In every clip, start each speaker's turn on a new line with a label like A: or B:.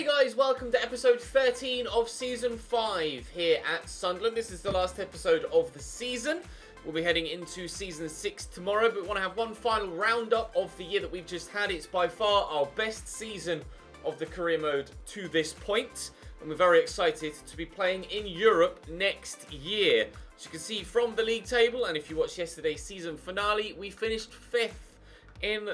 A: Hey guys, welcome to episode 13 of season 5 here at Sunderland. This is the last episode of the season. We'll be heading into season 6 tomorrow, but we want to have one final roundup of the year that we've just had. It's by far our best season of the career mode to this point, and we're very excited to be playing in Europe next year. As you can see from the league table, and if you watched yesterday's season finale, we finished 5th in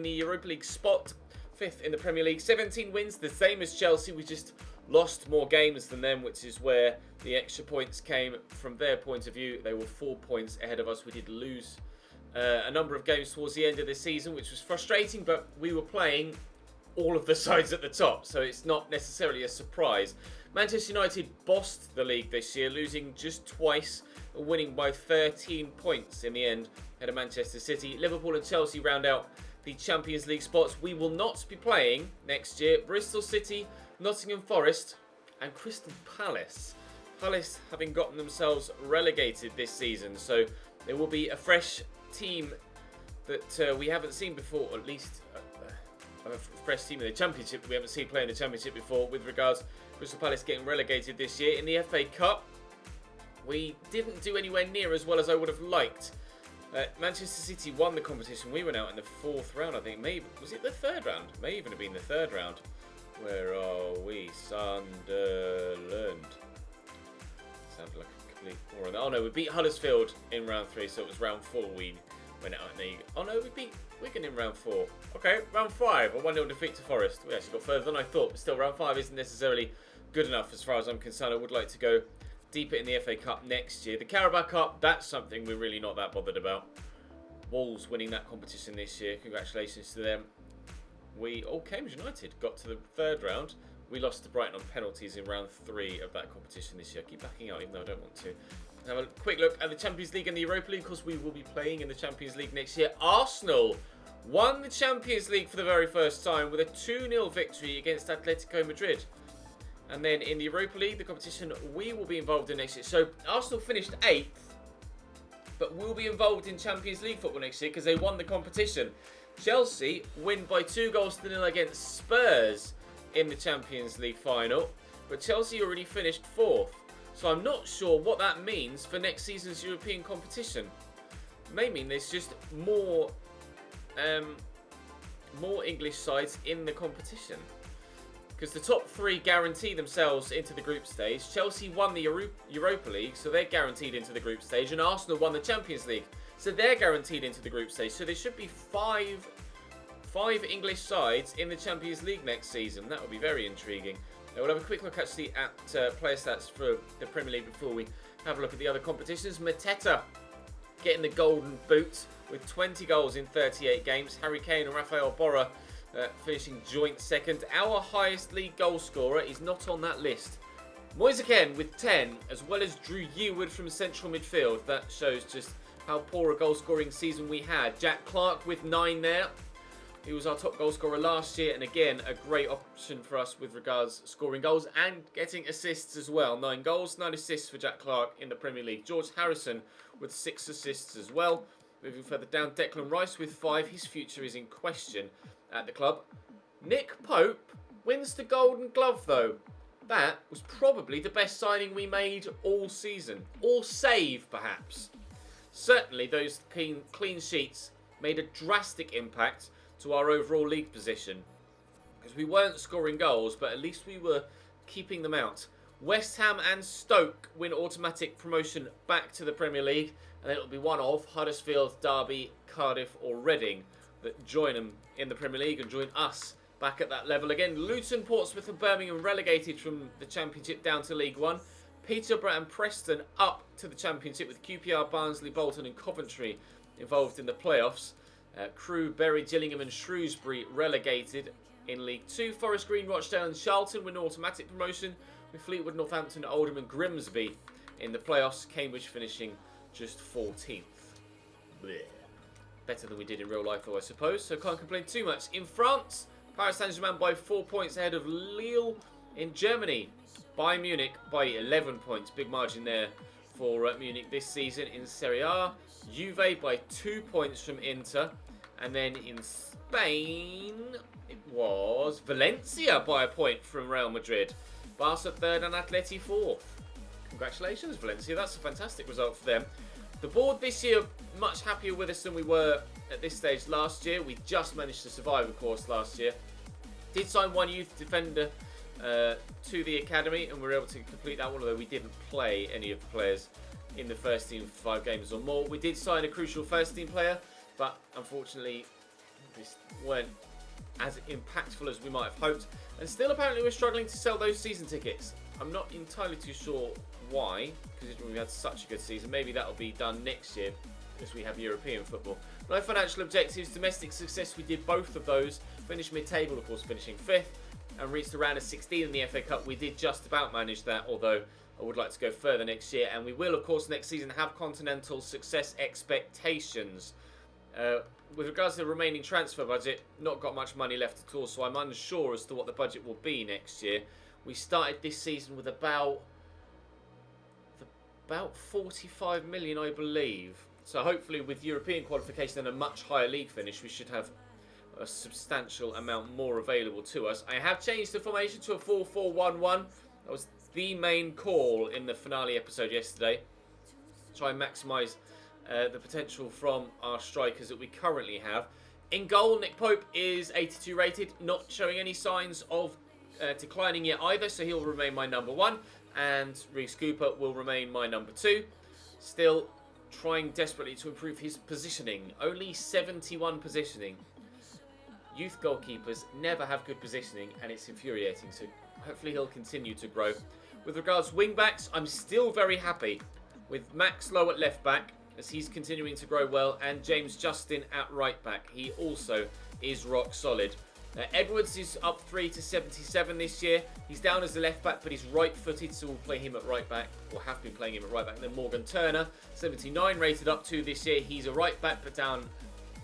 A: the Europa League spot. 5th in the Premier League, 17 wins, the same as Chelsea. We just lost more games than them, which is where the extra points came from their point of view. They were 4 points ahead of us. We did lose a number of games towards the end of the season, which was frustrating, but we were playing all of the sides at the top, so it's not necessarily a surprise. Manchester United bossed the league this year, losing just twice, and winning by 13 points in the end ahead of Manchester City. Liverpool and Chelsea round out the Champions League spots. We will not be playing next year Bristol City, Nottingham Forest and Crystal Palace. Palace having gotten themselves relegated this season, so there will be a fresh team that we haven't seen before, or at least a fresh team in the Championship that we haven't seen play in the Championship before, with regards to Crystal Palace getting relegated this year. In the FA Cup, we didn't do anywhere near as well as I would have liked. Manchester City won the competition. We went out in the 4th round, I think. Maybe was it the 3rd round? May even have been the 3rd round. Where are we? Sunderland. Sounded like a complete moron. Oh no, we beat Huddersfield in round 3, so it was round 4 we went out in the... Oh no, we beat Wigan in round 4. Okay, round 5, a 1-0 defeat to Forest. We actually got further than I thought, but still round 5 isn't necessarily good enough as far as I'm concerned. I would like to go deeper in the FA Cup next year. The Carabao Cup, that's something we're really not that bothered about. Wolves winning that competition this year. Congratulations to them. Cambridge United got to the 3rd round. We lost to Brighton on penalties in round 3 of that competition this year. I keep backing out even though I don't want to. Have a quick look at the Champions League and the Europa League, because we will be playing in the Champions League next year. Arsenal won the Champions League for the very first time with a 2-0 victory against Atletico Madrid. And then in the Europa League, the competition we will be involved in next year. So Arsenal finished 8th, but will be involved in Champions League football next year because they won the competition. Chelsea win by 2-0 against Spurs in the Champions League final, but Chelsea already finished 4th. So I'm not sure what that means for next season's European competition. It may mean there's just more English sides in the competition, because the top 3 guarantee themselves into the group stage. Chelsea won the Europa League, so they're guaranteed into the group stage, and Arsenal won the Champions League, so they're guaranteed into the group stage. So there should be five English sides in the Champions League next season. That would be very intriguing. Now we'll have a quick look actually at player stats for the Premier League before we have a look at the other competitions. Mateta getting the golden boot with 20 goals in 38 games. Harry Kane and Rafael Borra finishing joint 2nd. Our highest league goal scorer is not on that list. Moise Kean with 10, as well as Drew Yearwood from central midfield. That shows just how poor a goal scoring season we had. Jack Clark with 9 there. He was our top goal scorer last year, and again a great option for us with regards scoring goals and getting assists as well. 9 goals, 9 assists for Jack Clark in the Premier League. George Harrison with 6 assists as well. Moving further down, Declan Rice with 5. His future is in question at the club. Nick Pope wins the Golden Glove though. That was probably the best signing we made all season. Or save perhaps. Certainly those clean sheets made a drastic impact to our overall league position, because we weren't scoring goals, but at least we were keeping them out. West Ham and Stoke win automatic promotion back to the Premier League, and it'll be one of Huddersfield, Derby, Cardiff or Reading that join them in the Premier League and join us back at that level again. Luton, Portsmouth and Birmingham relegated from the Championship down to League One. Peterborough and Preston up to the Championship, with QPR, Barnsley, Bolton and Coventry involved in the playoffs. Crewe, Bury, Gillingham and Shrewsbury relegated in League 2. Forest Green, Rochdale and Charlton win automatic promotion, with Fleetwood, Northampton, Oldham and Grimsby in the playoffs. Cambridge finishing just 14th. Blech. Better than we did in real life though, I suppose, so can't complain too much. In France, Paris Saint-Germain by 4 points ahead of Lille. In Germany, Bayern Munich by 11 points. Big margin there for Munich this season. In Serie A, Juve by 2 points from Inter. And then in Spain, It was Valencia by a point from Real Madrid. Barca 3rd and Atleti 4th. Congratulations, Valencia. That's a fantastic result for them. The board this year, much happier with us than we were at this stage last year. We just managed to survive, of course, last year. Did sign one youth defender to the academy, and we were able to complete that one, although we didn't play any of the players in the first team for 5 games or more. We did sign a crucial first team player, but unfortunately, this weren't as impactful as we might have hoped. And still, apparently, we're struggling to sell those season tickets. I'm not entirely too sure why, because we had such a good season. Maybe that'll be done next year as we have European football. No financial objectives, domestic success, we did both of those. Finished mid-table, of course, finishing 5th, and reached the round of 16 in the FA Cup. We did just about manage that, although I would like to go further next year. And we will, of course, next season have continental success expectations. With regards to the remaining transfer budget, not got much money left at all, so I'm unsure as to what the budget will be next year. We started this season with about 45 million, I believe. So hopefully with European qualification and a much higher league finish, we should have a substantial amount more available to us. I have changed the formation to a 4-4-1-1. That was the main call in the finale episode yesterday. Try and maximise the potential from our strikers that we currently have. In goal, Nick Pope is 82 rated, not showing any signs of declining yet either, so he'll remain my number 1. And Reece Cooper will remain my number 2. Still trying desperately to improve his positioning. Only 71 positioning. Youth goalkeepers never have good positioning, and it's infuriating, so hopefully he'll continue to grow. With regards to wing-backs, I'm still very happy with Max Lowe at left-back, as he's continuing to grow well, and James Justin at right-back. He also is rock solid. Edwards is up 3 to 77 this year. He's down as a left-back, but he's right-footed, so we'll play him at right-back, or have been playing him at right-back. And then Morgan Turner, 79 rated up 2 this year. He's a right-back, but down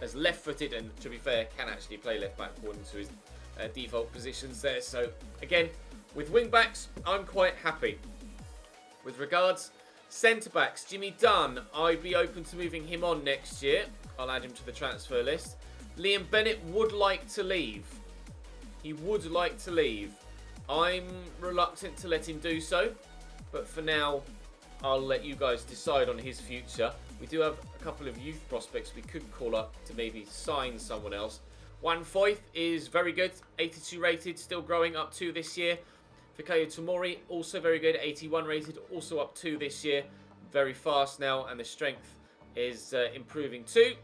A: as left-footed, and to be fair, can actually play left-back according to his default positions there. So, again, with wing-backs, I'm quite happy. With regards centre-backs, Jimmy Dunn, I'd be open to moving him on next year. I'll add him to the transfer list. Liam Bennett would like to leave. He would like to leave. I'm reluctant to let him do so, but for now, I'll let you guys decide on his future. We do have a couple of youth prospects we could call up to maybe sign someone else. Juan Foyth is very good, 82 rated, still growing up 2 this year. Fikayo Tomori, also very good, 81 rated, also up 2 this year. Very fast now, and the strength is improving too.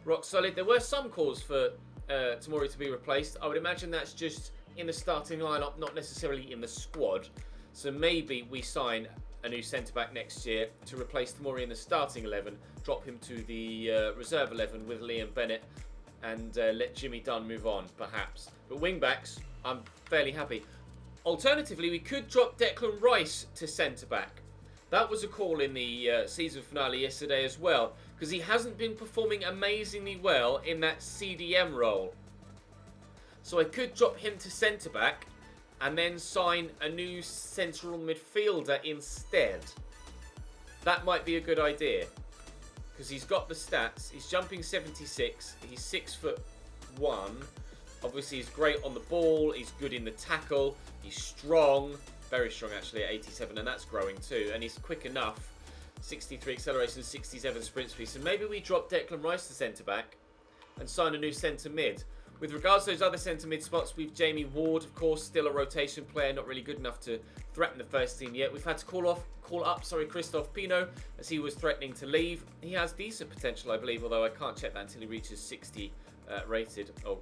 A: Rock solid. There were some calls for Tomori to be replaced. I would imagine that's just in the starting lineup, not necessarily in the squad. So maybe we sign a new centre-back next year to replace Tomori in the starting 11, drop him to the reserve 11 with Liam Bennett, and let Jimmy Dunn move on, perhaps. But wing-backs, I'm fairly happy. Alternatively, we could drop Declan Rice to centre-back. That was a call in the season finale yesterday as well, because he hasn't been performing amazingly well in that CDM role. So I could drop him to centre-back and then sign a new central midfielder instead. That might be a good idea, because he's got the stats. He's jumping 76, he's 6'1". Obviously he's great on the ball, he's good in the tackle, he's strong, very strong actually at 87, and that's growing too, and he's quick enough. 63 acceleration, 67 sprint speed. So maybe we drop Declan Rice to centre-back and sign a new centre-mid. With regards to those other centre-mid spots, we've Jamie Ward, of course, still a rotation player, not really good enough to threaten the first team yet. We've had to call up Christophe Pino, as he was threatening to leave. He has decent potential, I believe, although I can't check that until he reaches 60 rated, or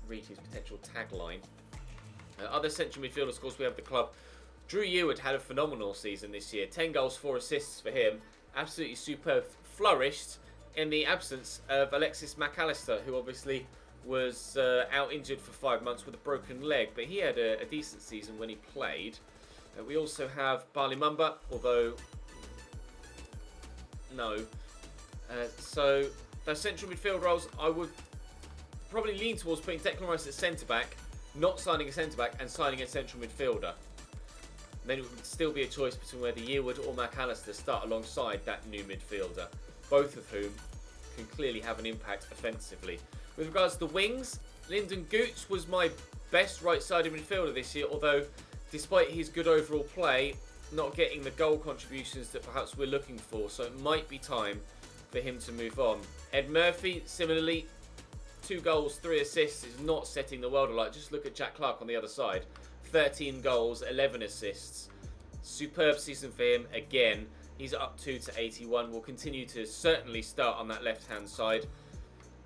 A: reaches potential tagline. Other central midfielders, of course, we have the club. Drew Eward had a phenomenal season this year. 10 goals, 4 assists for him. Absolutely superb. Flourished in the absence of Alexis McAllister, who obviously was out injured for 5 months with a broken leg. But he had a decent season when he played. We also have Barley Mumba, although... no. So, those central midfield roles, I would probably lean towards putting Declan Rice at centre-back, not signing a centre-back, and signing a central midfielder. Then it would still be a choice between whether Yearwood or McAllister start alongside that new midfielder, both of whom can clearly have an impact offensively. With regards to the wings, Lyndon Gooch was my best right-sided midfielder this year, although despite his good overall play, not getting the goal contributions that perhaps we're looking for, so it might be time for him to move on. Ed Murphy, similarly, 2 goals, 3 assists, is not setting the world alight. Just look at Jack Clark on the other side. 13 goals, 11 assists. Superb season for him. Again, he's up 2 to 81. Will continue to certainly start on that left-hand side.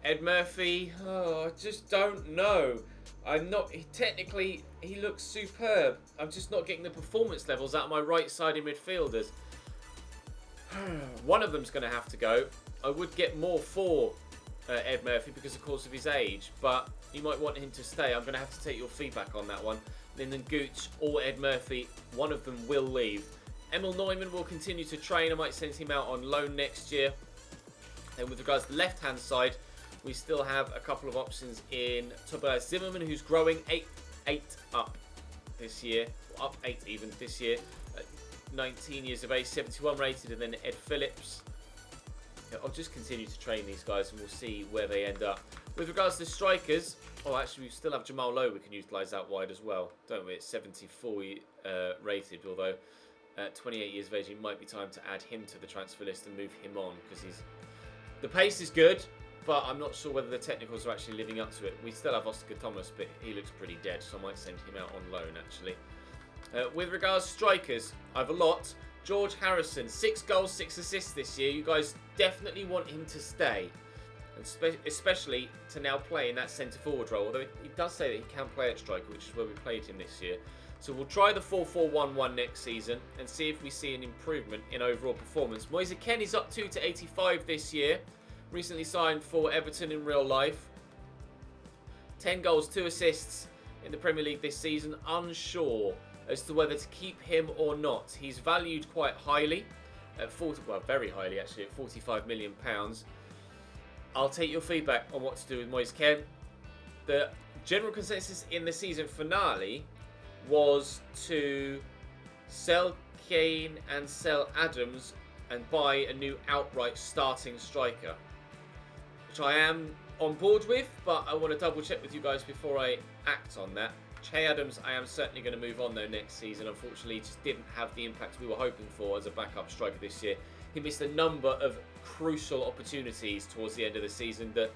A: Ed Murphy, I just don't know. Technically, he looks superb. I'm just not getting the performance levels out of my right-sided midfielders. One of them's going to have to go. I would get more for Ed Murphy because, of course, of his age, but you might want him to stay. I'm going to have to take your feedback on that one. Lyndon Gooch or Ed Murphy, one of them will leave. Emil Neumann will continue to train. I might send him out on loan next year. And with regards to the left-hand side, we still have a couple of options in Tobias Zimmerman, who's growing 8 up this year, up 8 even this year. 19 years of age, 71 rated, and then Ed Phillips. I'll just continue to train these guys and we'll see where they end up. With regards to strikers, actually we still have Jamal Lowe we can utilise out wide as well, don't we? It's 74 rated, although at 28 years of age it might be time to add him to the transfer list and move him on, because the pace is good, but I'm not sure whether the technicals are actually living up to it. We still have Oscar Thomas, but he looks pretty dead, so I might send him out on loan actually. With regards to strikers, I have a lot. George Harrison, 6 goals, 6 assists this year. You guys definitely want him to stay, and especially to now play in that centre-forward role, although he does say that he can play at striker, which is where we played him this year. So we'll try the 4-4-1-1 next season and see if we see an improvement in overall performance. Moise Kean is up 2 to 85 this year. Recently signed for Everton in real life. 10 goals, 2 assists in the Premier League this season. Unsure as to whether to keep him or not. He's valued quite highly, at very highly actually, at £45 million. I'll take your feedback on what to do with Moise Kean. The general consensus in the season finale was to sell Kean and sell Adams and buy a new outright starting striker, which I am on board with, but I want to double check with you guys before I act on that. Che Adams, I am certainly going to move on though next season. Unfortunately, he just didn't have the impact we were hoping for as a backup striker this year. He missed a number of crucial opportunities towards the end of the season that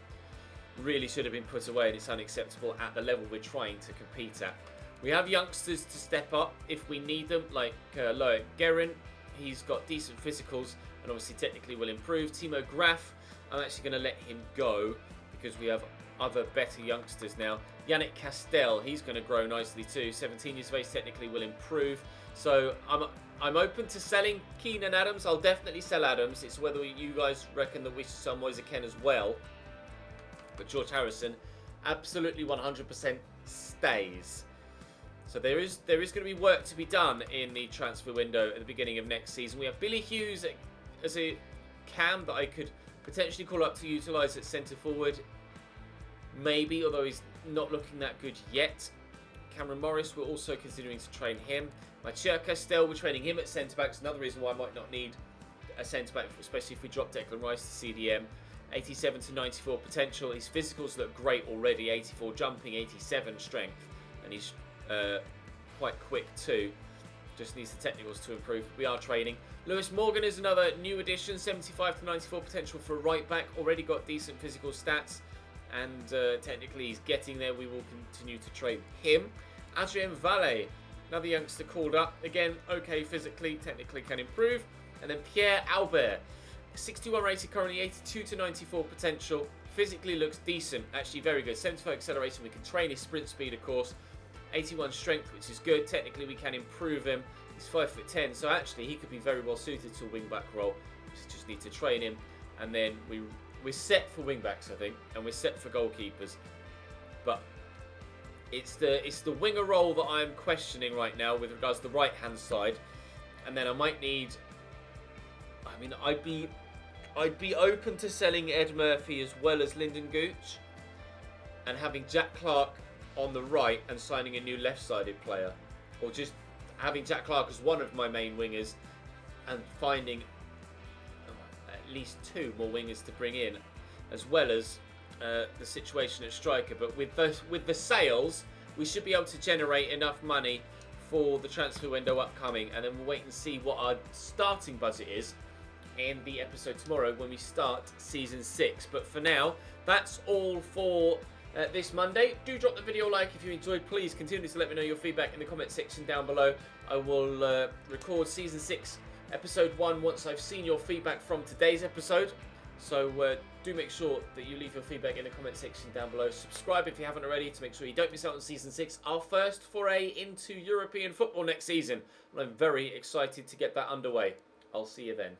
A: really should have been put away, and it's unacceptable at the level we're trying to compete at. We have youngsters to step up if we need them, like Loic Guerin. He's got decent physicals and obviously technically will improve. Timo Graff, I'm actually going to let him go because we have other better youngsters now. Yannick Castell, he's going to grow nicely too. 17 years of age, technically will improve. So I'm open to selling Kean and Adams. I'll definitely sell Adams. It's whether you guys reckon that we should sell Moise Kean as well. But George Harrison absolutely 100% stays. So there is going to be work to be done in the transfer window at the beginning of next season. We have Billy Hughes as a cam that I could potentially call up to utilise at centre forward. Maybe, although he's not looking that good yet. Cameron Morris, we're also considering to train him. Mathieu Castel, we're training him at centre-back. It's another reason why I might not need a centre-back, especially if we drop Declan Rice to CDM. 87 to 94 potential. His physicals look great already. 84 jumping, 87 strength. And he's quite quick too. Just needs the technicals to improve. We are training. Lewis Morgan is another new addition. 75 to 94 potential for a right-back. Already got decent physical stats. And technically he's getting there. We will continue to train him. Adrien Valle, another youngster called up. Again, okay physically, technically can improve. And then Pierre Albert, 61 rated currently, 82 to 94 potential. Physically looks decent, actually very good. 75 acceleration, we can train his sprint speed of course. 81 strength, which is good. Technically we can improve him. He's 5'10", so actually he could be very well suited to a wing-back role. We just need to train him. And then we're set for wing-backs, I think, and we're set for goalkeepers. But it's the winger role that I'm questioning right now with regards to the right-hand side. And then I might need... I mean, I'd be open to selling Ed Murphy as well as Lyndon Gooch and having Jack Clark on the right and signing a new left-sided player, or just having Jack Clark as one of my main wingers and finding at least 2 more wingers to bring in, as well as the situation at striker. But with the sales, we should be able to generate enough money for the transfer window upcoming, and then we'll wait and see what our starting budget is in the episode tomorrow when we start season 6. But for now, that's all for this Monday. Do drop the video a like if you enjoyed. Please continue to let me know your feedback in the comment section down below. I will record season 6 episode 1 once I've seen your feedback from today's episode. So do make sure that you leave your feedback in the comment section down below. Subscribe if you haven't already to make sure you don't miss out on season 6, our first foray into European football next season. And I'm very excited to get that underway. I'll see you then.